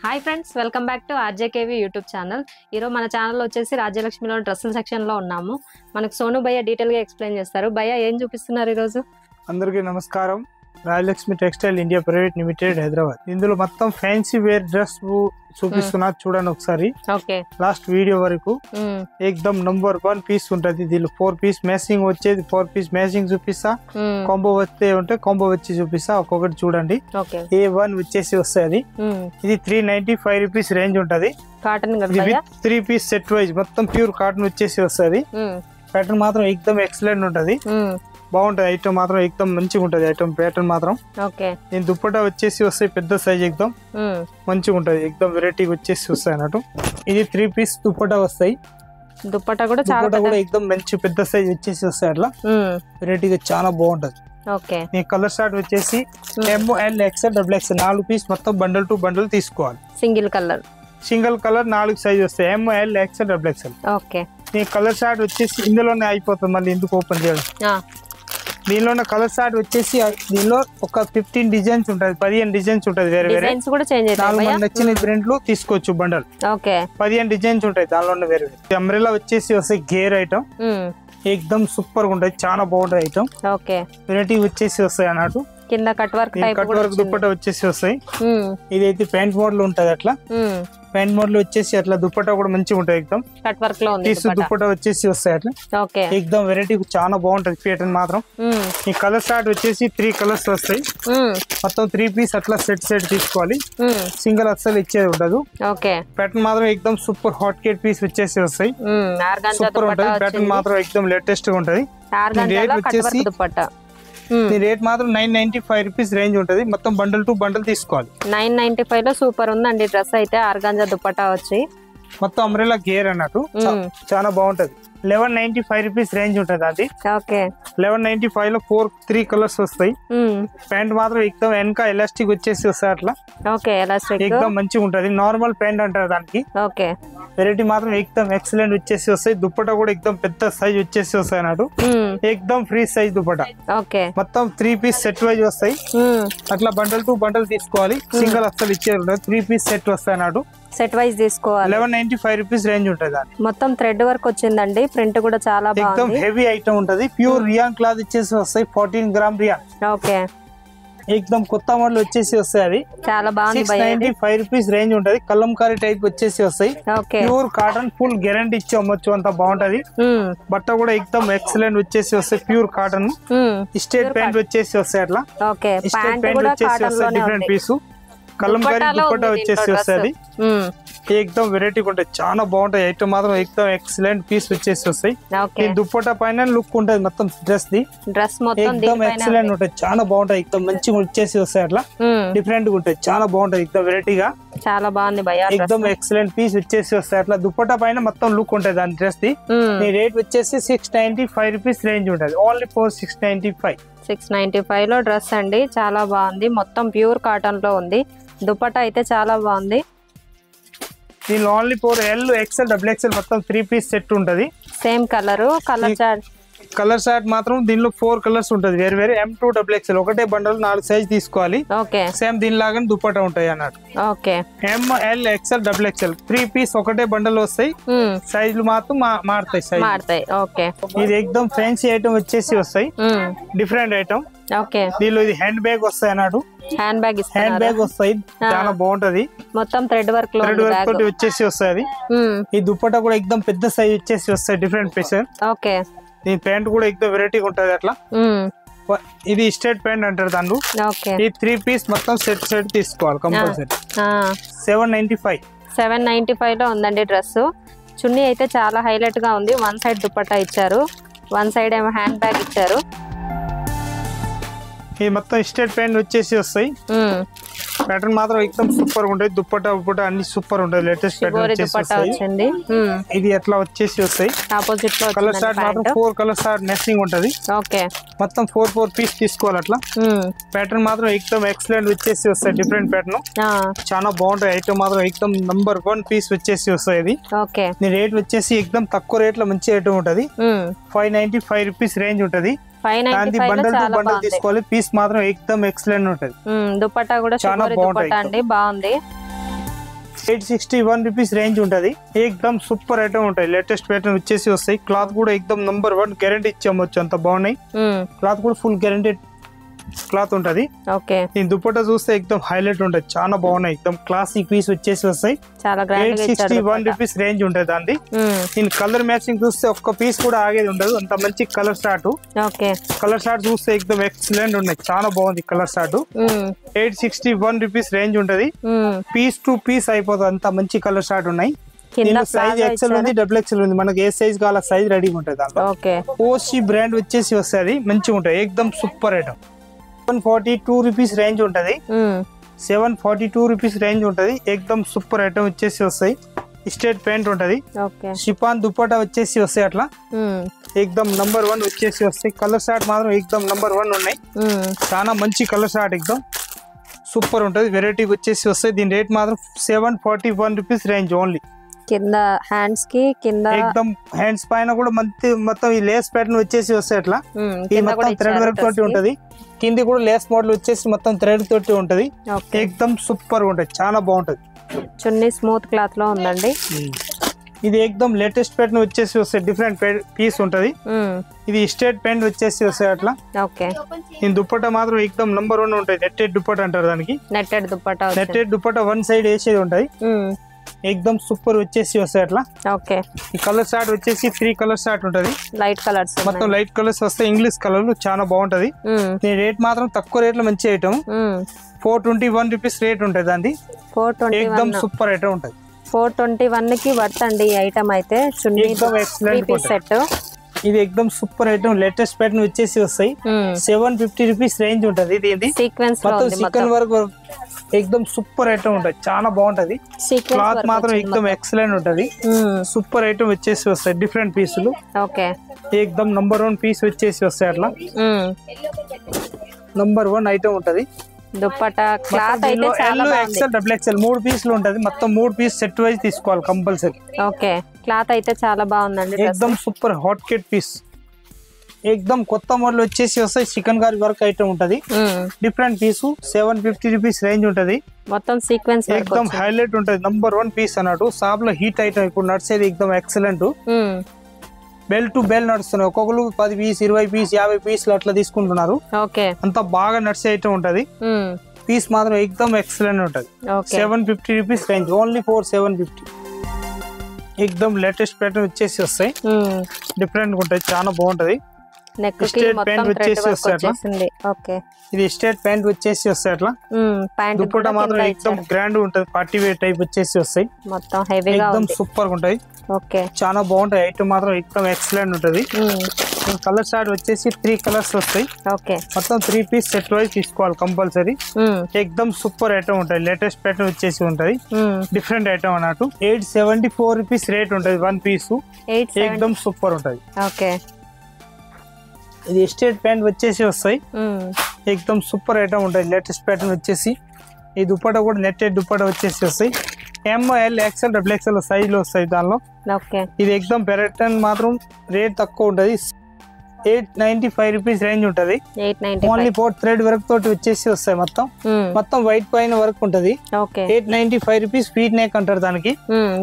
Hi friends, welcome back to RJKV YouTube channel. ఈరోజు మన channel వచ్చేసి రాజ్యలక్ష్మిలో డ్రెస్సుల సెక్షన్లో ఉన్నాము. మనకు సోను భయ్య డీటెయిల్గా ఎక్స్ప్లెయిన్ చేస్తారు. భయ్య ఏం చూపిస్తున్నారు ఈరోజు? అందరికీ నమస్కారం. Rajalakshmi textile India private limited Hyderabad. ఇందులో మొత్తం ఫ్యాన్సీ వేర్ డ్రెస్ చూపిస్తున్నా, చూడండి ఒకసారి లాస్ట్ వీడియో వరకు. ఏకదమ్ నంబర్ 1 పీస్ ఉంటది. దీనిలో 4 పీస్ మ్యాచింగ్ వచ్చేది. 4 పీస్ మ్యాచింగ్ చూపిస్తా, కాంబో వస్తే ఉంటే కాంబో వచ్చి చూపిస్తా. ఒక్కొక్కటి చూడండి. A1 వచ్చేసి వస్తుంది. ఇది 395 రూపీస్ రేంజ్ ఉంటది. కాటన్ 3 పీస్ సెట్ వైజ్ మొత్తం ప్యూర్ కాటన్ వచ్చేసి వస్తుంది. ప్యాటర్న్ మాత్రం ఏకదమ్ ఎక్సలెంట్ ఉంటది. బాగుంటది. ఐటమ్ మాత్రం ఏకదమ్ మంచిగా ఉంటది. ఐటమ్ ప్యాటర్న్ మాత్రం దీని దుప్పటా వచ్చేసి వస్తాయి. పెద్ద సైజ్ ఏకదమ్ మంచిగా ఉంటది. ఏకదమ్ వెరైటీ వచ్చేసి వస్తాయి అన్నట్టు. ఇది 3 పీస్ దుప్పటా వస్తాయి. దుప్పటా కూడా ఏకదమ్ మంచి పెద్ద సైజ్ వచ్చేసి వస్తాయి. అట్లా వెరైటీగా చాలా బాగుంటది. మీ కలర్ షార్ట్ వచ్చేసి ML XL XXL 4 పీస్ మొత్తం బండల్ టు బండల్ తీసుకోవాలి. సింగిల్ కలర్ 4 సైజ్ వస్తాయి. ML XL XXL. మీ కలర్ షార్ట్ వచ్చేసి ఇందులోనే అయిపోతుంది. మళ్ళీ ఎందుకు ఓపెన్ చేయడం? దీనిలో కలర్ షార్ట్ వచ్చేసి దీనిలో ఒక 15 డిజైన్స్ ఉంటది. 15 డిజైన్స్ ఉంటది. వేరే వేరే నచ్చిన ప్రింట్లు తీసుకోవచ్చు. బండల్ 15 డిజైన్స్ ఉంటాయి. దానిలో వేరే వేరే అంబ్రెల్లా వచ్చేసి వస్తాయి. గేర్ ఐటమ్ ఏకదమ్ సూపర్ గా ఉంటది. చాలా బాగుంటది ఐటమ్. వెరైటీ వచ్చేసి వస్తాయి అన్నట్టు. కింద కట్ వర్క్ దుప్పట వచ్చేసి వస్తాయి. ఇదైతే ప్యాంట్ మోడల్ ఉంటది. అట్లా ప్యాంట్ మోడల్ వచ్చేసి అట్లా దుప్పటా కూడా మంచిగా ఉంటది. ఏకదమ్ కట్ వర్క్ లో దుప్పటా వచ్చేసి వస్తాయి. అట్లా ఏకదమ్ వెరైటీ చాలా బాగుంటది. ప్యాటర్న్ మాత్రం ఈ కలర్ షార్ట్ వచ్చేసి 3 కలర్స్ వస్తాయి. మొత్తం 3 పీస్ అట్లా సెట్ తీసుకోవాలి. సింగిల్ అస్సలు ఇచ్చేది ఉండదు. ప్యాటర్న్ మాత్రం ఏకదమ్ సూపర్ హాట్ కేట్ పీస్ వచ్చేసి వస్తాయి. సూపర్ ఉంటది. ప్యాటర్న్ మాత్రం ఏకదమ్ లేటెస్ట్ గా ఉంటది. రేట్ వచ్చేసి రేట్ మాత్రం 995 రూపీస్ రేంజ్ ఉంటది. మొత్తం బండల్ టు బండల్ తీసుకోవాలి. 995 లో సూపర్ ఉందండి డ్రెస్ అయితే. ఆర్గాంజా దుపట్టా వచ్చి మొత్తం అంబ్రెల్లా గేర్ అన్నట్టు చాలా బాగుంటది. 1195 రూపీస్ రేంజ్ ఉంటది. అది 1195 లో 3 కలర్స్ వస్తాయి. ప్యాంట్ మాత్రం ఏకదమ్ వెనక ఎలాస్టిక్ వచ్చేసి వస్తాయి. అట్లా ఏకదమ్ మంచిగా ఉంటది. నార్మల్ ప్యాంట్ అంటారు దానికి. వెరైటీ మాత్రం ఏకదమ్ ఎక్సలెంట్ వచ్చేసి వస్తాయి. దుప్పటా కూడా ఏకదమ్ పెద్ద సైజ్ వచ్చేసి వస్తాయి అన్నట్టు. ఏకదమ్ ఫ్రీ సైజ్ దుప్పటా. మొత్తం 3 పీస్ సెట్ వైజ్ వస్తాయి. అట్లా బండల్ టు బండల్ తీసుకోవాలి. సింగిల్ అస్సలు ఇచ్చేది ఉండదు. 3 పీస్ సెట్ వస్తాయి అన్నట్టు. సెట్ వైజ్ తీసుకోవాలి. 1195 రూపీస్ రేంజ్ ఉంటది. మొత్తం థ్రెడ్ వర్క్ వచ్చిందండి. ప్రింట్ కూడా చాలా బాగుంది. హెవీ ఐటమ్ ఉంటది. ప్యూర్ రియాన్ క్లాత్ వచ్చేసి వస్తాయి. 14 గ్రామ్ రియాన్. ఏకదమ్ కొత్త మోడల్ వచ్చేసి వస్తాయి. అది చాలా బాగుంది. 695 రూపీస్ రేంజ్ ఉంటది. కలంకారీ టైప్ వచ్చేసి వస్తాయి. ప్యూర్ కాటన్ ఫుల్ గ్యారంటీ ఇచ్చి అమ్మొచ్చు. అంత బాగుంటది. బట్ట కూడా ఏకదమ్ ఎక్సలెంట్ వచ్చేసి వస్తాయి. Pure cotton. స్టేట్ ప్యాంట్ వచ్చేసి వస్తాయి. అట్లా స్టేట్ ప్యాంట్ వచ్చేసి వస్తాయి. డిఫరెంట్ పీసు కలంకారీ దుపట్టా వచ్చేసి వస్తుంది. ఏకదమ్ వెరైటీ ఉంటాయి. చాలా బాగుంటాయి. ఐటమ్ మాత్రం ఏకదమ్ ఎక్సలెంట్ పీస్ వచ్చేసి వస్తాయి. ఈ దుపట్టా పైన లుక్ ఉంటది. మొత్తం డ్రెస్ ది ఏకదమ్ ఎక్సలెంట్ ఉంటాయి. చాలా బాగుంటాయి. ఏకదమ్ మంచిగా వచ్చేసి వస్తాయి. అట్లా డిఫరెంట్ గా ఉంటాయి. చాలా బాగుంటాయి. ఏకదమ్ వెరైటీగా చాలా బాగుంది. ఏకదమ్ ఎక్సలెంట్ పీస్ వచ్చేసి వస్తాయి. అట్లా దుపట్టా పైన మొత్తం లుక్ ఉంటది దాని డ్రెస్ ది. ఈ రేట్ వచ్చేసి 695 రూపీస్ రేంజ్ ఉంటది. ఓన్లీ ఫర్ 695 లో డ్రెస్ అండి. చాలా బాగుంది. మొత్తం ప్యూర్ కాటన్ లో ఉంది. దుపట్టా అయితే చాలా బాగుంది. దీనిలో ఓన్లీ 4 L XL XXL మొత్తం 3 పీస్ సెట్ ఉంటది. సేమ్ కలర్ చార్ట్ మాత్రం దీనిలో 4 కలర్స్ ఉంటది. వేరే వేరే M2 XXL ఒకటే బండల్ 4 సైజ్ తీసుకోవాలి. సేమ్ దీనిలాగానే దుపట్టా ఉంటాయి అన్నట్టు. ML XL XXL 3 పీస్ ఒకటే బండల్ వస్తాయి. సైజులు మాత్రం మారుతాయి. ఇది ఏకదమ్ ఫ్యాన్సీ ఐటమ్ వచ్చేసి వస్తాయి. Different item. దీనిలో ఇది హ్యాండ్ బ్యాగ్ వస్తాయి అన్నట్టు. హ్యాండ్ బ్యాగ్ వస్తాయి. చాలా బాగుంటది. మొత్తం థ్రెడ్ వర్క్ తోటి వచ్చేసి వస్తాయి. ఈ దుపట్టా కూడా ఏకదమ్ పెద్ద సైజ్ వచ్చేసి వస్తాయి. Different piece. దీని ప్యాంట్ కూడా ఏకదమ్ వెరైటీ ఉంటది. అట్లా ఇది స్ట్రేట్ ప్యాంట్ అంటారు దాన్ని. ఈ 3 పీస్ మొత్తం సెట్ తీసుకోవాలి కంపల్సరీ. 795 లో ఉందండి డ్రెస్. చున్నీ అయితే చాలా హైలైట్ గా ఉంది. 1 సైడ్ దుపట్టా ఇచ్చారు. 1 సైడ్ ఏమో హ్యాండ్ బ్యాగ్ ఇచ్చారు. ఈ మొత్తం స్ట్రేట్ ప్యాంట్ వచ్చేసి వస్తాయి. ప్యాటర్న్ మాత్రం ఏకదమ్ సూపర్ ఉంటది. దుపట్టా అన్ని సూపర్ ఉంటది. Latest pattern. ఇది ఎట్లా వచ్చేసి వస్తాయి. కలర్ షార్ట్ మాత్రం 4 కలర్ షార్ట్ మ్యాచింగ్ ఉంటది. మొత్తం 4 పీస్ తీసుకోవాలి. అట్లా ప్యాటర్న్ మాత్రం ఏకదమ్ ఎక్సలెంట్ వచ్చేసి వస్తాయి. డిఫరెంట్ ప్యాటర్న్ చాలా బాగుంటాయి. ఐటమ్ మాత్రం ఏకదమ్ నంబర్ 1 పీస్ వచ్చేసి వస్తాయి. ఇది రేట్ వచ్చేసి ఏకదమ్ తక్కువ రేట్ లో మంచి ఐటమ్ ఉంటది. 595 రూపీస్ రేంజ్ ఉంటది. బండల్ తీసుకోవాలి. పీస్ మాత్రం ఏకదమ్ ఎక్సలెంట్ ఉంటది. దుపట్టా కూడా చాలా బాగుంది. 861 రూపీస్ రేంజ్ ఉంటది. ఏకదమ్ సూపర్ ఐటమ్ ఉంటాయి. లేటెస్ట్ ప్యాటర్న్ వచ్చేసి వస్తాయి. క్లాత్ కూడా ఏకదమ్ నంబర్ 1 గ్యారెంటీ ఇచ్చామొచ్చు, అంత బాగున్నాయి. క్లాత్ కూడా ఫుల్ గ్యారెంటీ క్లాత్ ఉంటది. దీని దుపట్టా చూస్తే ఏకదమ్ హైలైట్ ఉంటది, చాలా బాగున్నాయి. ఏకదమ్ క్లాసిక్ పీస్ వచ్చేసి వస్తాయి. 861 రూపీస్ రేంజ్ ఉంటది దాన్ని. దీని కలర్ మ్యాచింగ్ చూస్తే ఒక్క పీస్ కూడా ఆగేది ఉండదు, అంత మంచి కలర్ స్టార్ట్. కలర్ స్టార్ట్ చూస్తే ఏకదమ్ ఎక్సలెంట్ ఉన్నాయి, చాలా బాగుంది కలర్ స్టార్ట్. 861 రూపీస్ రేంజ్ ఉంటది. పీస్ టు పీస్ అయిపోతుంది, అంత మంచి కలర్ స్టార్ట్ ఉన్నాయి. సైజ్ ఎక్సెల్ ఉంది, డబుల్ ఎక్సెల్ ఉంది. మనకి ఏ సైజ్ కావాల సైజ్ రెడీ ఉంటది. దాంట్లో ఓసి బ్రాండ్ వచ్చేసి వస్తుంది, మంచిగా ఉంటాయి. ఏకదమ్ సూపర్ ఐటమ్. 742 రూపీస్ రేంజ్ ఉంటది. 742 రూపీస్ రేంజ్ ఉంటది. ఏకదమ్ సూపర్ ఐటమ్ వచ్చేసి వస్తాయి. స్ట్రేట్ ప్యాంట్ ఉంటది. షిఫాన్ దుపట్టా వచ్చేసి వస్తాయి. అట్లా ఏకదమ్ నంబర్ 1 వచ్చేసి వస్తాయి. కలర్ షార్ట్ మాత్రం ఏకదమ్ నంబర్ 1 ఉన్నాయి. చాలా మంచి కలర్ షార్ట్, ఏకదమ్ సూపర్ ఉంటది. వెరైటీ వచ్చేసి వస్తాయి. దీని రేట్ మాత్రం 741 రూపీస్ రేంజ్ ఓన్లీ. కింద హ్యాండ్స్ కి కింద ఏకదమ్ హ్యాండ్స్ పైన కూడా మొత్తం ఈ లేస్ ప్యాటర్న్ వచ్చేసి వస్తాయి. అట్లా ఈ మొత్తం థ్రెడ్ వర్క్ తోటి ఉంటది. కింది కూడా లేస్ మోడల్ వచ్చేసి మొత్తం థ్రెడ్ తోటి ఉంటది. ఏకదమ్ సూపర్ ఉంటది, చాలా బాగుంటది. చున్నీ స్మూత్ క్లాత్ లో ఉందండి. ఇది ఏకదమ్ లేటెస్ట్ ప్యాటర్న్ వచ్చేసి వస్తాయి. డిఫరెంట్ పీస్ ఉంటది. ఇది స్ట్రేట్ ప్యాంట్ వచ్చేసి వస్తాయి. అట్లా ఈ దుపట్టా మాత్రం ఏకదమ్ నంబర్ 1 ఉంటాయి. నెట్టెడ్ దుపట్టా అంటారు దానికి. నెట్టెడ్ దుపట్టా వన్ సైడ్ వేసేది ఉంటది. ఏకదమ్ సూపర్ వచ్చేసి వస్తాయి. అట్లా ఈ కలర్ షార్ట్ వచ్చేసి 3 కలర్ షార్ట్ ఉంటది. లైట్ కలర్స్ మొత్తం లైట్ కలర్స్ వస్తాయి. ఇంగ్లీష్ కలర్లు చాలా బాగుంటది. దీని రేట్ మాత్రం తక్కువ రేట్ లో మంచి ఐటమ్. 421 రూపీస్ రేట్ ఉంటది దాన్ని. ఏకదమ్ సూపర్ ఐటమ్ ఉంటది. 421 కి వర్త్ అండి ఈ ఐటమ్ అయితే. సెట్ ఇది ఏకదమ్ సూపర్ ఐటమ్. లేటెస్ట్ ప్యాటర్న్ వచ్చేసి వస్తాయి. 750 రూపీస్ రేంజ్ ఉంటది. ఇది సీక్వెన్స్ మొత్తం చికెన్ వర్క్ ఏకదమ్ సూపర్ ఐటమ్ ఉంటది, చాలా బాగుంటది. క్లాత్ మాత్రం ఏకదమ్ ఎక్సలెంట్ ఉంటది. సూపర్ ఐటమ్ వచ్చేసి వస్తాయి. డిఫరెంట్ పీసులు ఏకదమ్ నంబర్ 1 పీస్ వచ్చేసి వస్తాయి. అట్లా నంబర్ 1 ఐటమ్ ఉంటది. దుపట్టా క్లాత్ అయితే చాలా బాగుంది. ఎక్సెల్ డబుల్ ఎక్సెల్ 3 పీసులు ఉంటది. మొత్తం 3 పీస్ సెట్ వైజ్ తీసుకోవాలి కంపల్సరీ. క్లాత్ అయితే చాలా బాగుందండి. ఏకదమ్ సూపర్ హాట్ కేట్ పీస్. ఏకదమ్ కొత్త మోడల్ వచ్చేసి వస్తాయి. చికెన్ కర్రీ వర్క్ ఐటమ్ ఉంటది. డిఫరెంట్ పీసు 750 రూపీస్ రేంజ్ ఉంటది. మొత్తం సీక్వెన్స్ ఏకదమ్ హైలైట్ ఉంటది. నంబర్ 1 పీస్ అన్నట్టు. షాప్ లో హీట్ ఐటమ్ ఇప్పుడు నడిచేది. ఏకదమ్ ఎక్సలెంట్. బెల్ టు బెల్ నడుస్తున్నాయి. ఒక్కొక్కరు 10 పీస్ 20 పీస్ 50 పీసులు అట్లా తీసుకుంటున్నారు. అంత బాగా నడిచే ఐటమ్ ఉంటది. పీస్ మాత్రం ఏకదమ్ ఎక్సలెంట్ ఉంటది. 750 రూపీస్ రేంజ్ ఓన్లీ 4750. ఏకదమ్ లేటెస్ట్ ప్యాటర్న్ వచ్చేసి వస్తాయి. డిఫరెంట్ ఉంటాయి, చాలా బాగుంటది. స్ట్రేట్ ప్యాంట్ వచ్చేసి వస్తాయి. అట్లా ఇది స్ట్రేట్ ప్యాంట్ వచ్చేసి వస్తాయి. అట్లా దుపట్టా మాత్రం ఏకదమ్ గ్రాండ్ ఉంటది. పార్టీ వేర్ టైప్ వచ్చేసి వస్తాయి. ఏకదమ్ సూపర్ ఉంటాయి, చాలా బాగుంటాయి. ఐటమ్ మాత్రం ఏకదమ్ ఎక్సలెంట్ ఉంటది. కలర్ షార్ట్ వచ్చేసి 3 కలర్స్ వస్తాయి. మొత్తం 3 పీస్ సెట్ వైజ్ తీసుకోవాలి కంపల్సరీ. ఏకదమ్ సూపర్ ఐటమ్ ఉంటాయి. లేటెస్ట్ ప్యాటర్న్ వచ్చేసి ఉంటది. డిఫరెంట్ ఐటమ్ అన్నట్టు. 874 రూపీస్ రేట్ ఉంటది 1 పీస్. ఏకదమ్ సూపర్ ఉంటది. ఇది స్ట్రేట్ ప్యాంట్ వచ్చేసి వస్తాయి. ఏకదమ్ సూపర్ ఐటమ్ ఉంటాయి. లేటెస్ట్ ప్యాటర్న్ వచ్చేసి ఈ దుపట్టా కూడా నెట్టెడ్ దుపట్టా వచ్చేసి వస్తాయి. ML XL double XL size లో వస్తాయి దానిలో. ఇది ఏకదమ్ ప్యాటర్న్ మాత్రం రేట్ తక్కువ ఉంటది. 895 రూపీస్ రేంజ్ ఉంటది. ఓన్లీ 4 థ్రెడ్ వర్క్ తోటి వచ్చేసి వస్తాయి. మొత్తం వైట్ పైన వర్క్ ఉంటది. 895 రూపీస్. ఫీట్ నెక్ అంటారు దానికి.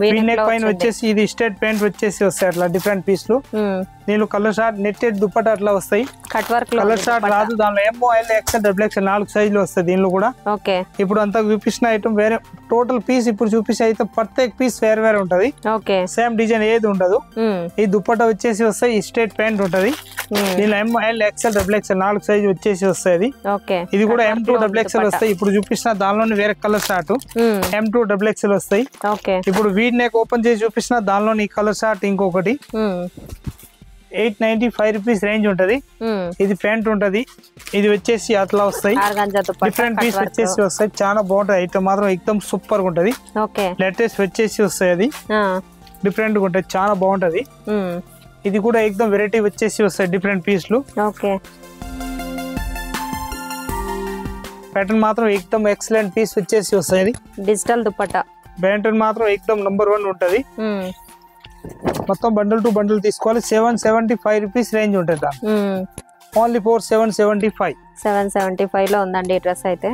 ఫీట్ నెక్ పైన వచ్చేసి ఇది స్ట్రేట్ ప్యాంట్ వచ్చేసి వస్తాయి. అట్లా డిఫరెంట్ పీస్లు. దీనిలో కలర్ షార్ట్ నెట్టెడ్ దుపట్టా అట్లా వస్తాయి. కలర్ షార్ట్ రాదు దానిలో. ML XL డబుల్ XL 4 సైజులు వస్తాయి దీనిలో కూడా. ఇప్పుడు అంతా చూపించిన ఐటమ్ వేరే. టోటల్ పీస్ ఇప్పుడు చూపిస్తే అయితే ప్రత్యేక పీస్ వేరే వేరే ఉంటది. సేమ్ డిజైన్ ఏది ఉండదు. ఈ దుపట్టా వచ్చేసి వస్తాయి. స్ట్రేట్ ప్యాంట్ ఉంటది. దీనిలో ML XL double XL 4 size వచ్చేసి వస్తాయి. ఇది కూడా M2 డబుల్ XL వస్తాయి. ఇప్పుడు చూపిస్తున్న దానిలోనే వేరే colour short M2 double XL వస్తాయి. ఇప్పుడు వీడ్ నెక్ ఓపెన్ చేసి చూపిస్తున్న దానిలోని కలర్ షార్ట్ ఇంకొకటి. 895 రూపీస్ రేంజ్ ఉంటది. ఇది ప్యాంట్ ఉంటది. ఇది వచ్చేసి అట్లా వస్తాయి. డిఫరెంట్ పీస్ వచ్చేసి వస్తాయి. చాలా బాగుంటది. ఐటమ్ మాత్రం ఏకదమ్ సూపర్ గా ఉంటది. లేటెస్ట్ వచ్చేసి వస్తాయి. అది డిఫరెంట్ గా ఉంటది, చాలా బాగుంటది. ఇది కూడా ఏకదమ్ వెరైటీ వచ్చేసి వస్తాయి. డిఫరెంట్ పీస్లు. ప్యాటర్న్ మాత్రం ఏకదమ్ ఎక్సలెంట్ పీస్ వచ్చేసి వస్తాయి. డిజిటల్ దుపట్టా ప్యాంటర్న్ మాత్రం ఏకదమ్ నంబర్ 1 ఉంటది. మొత్తం బండిల్ టు బండిల్ తీసుకోవాలి. 775 రూపీస్ రేంజ్ ఉంటుంది. ఓన్లీ 775 లో ఉందండి డ్రెస్ అయితే.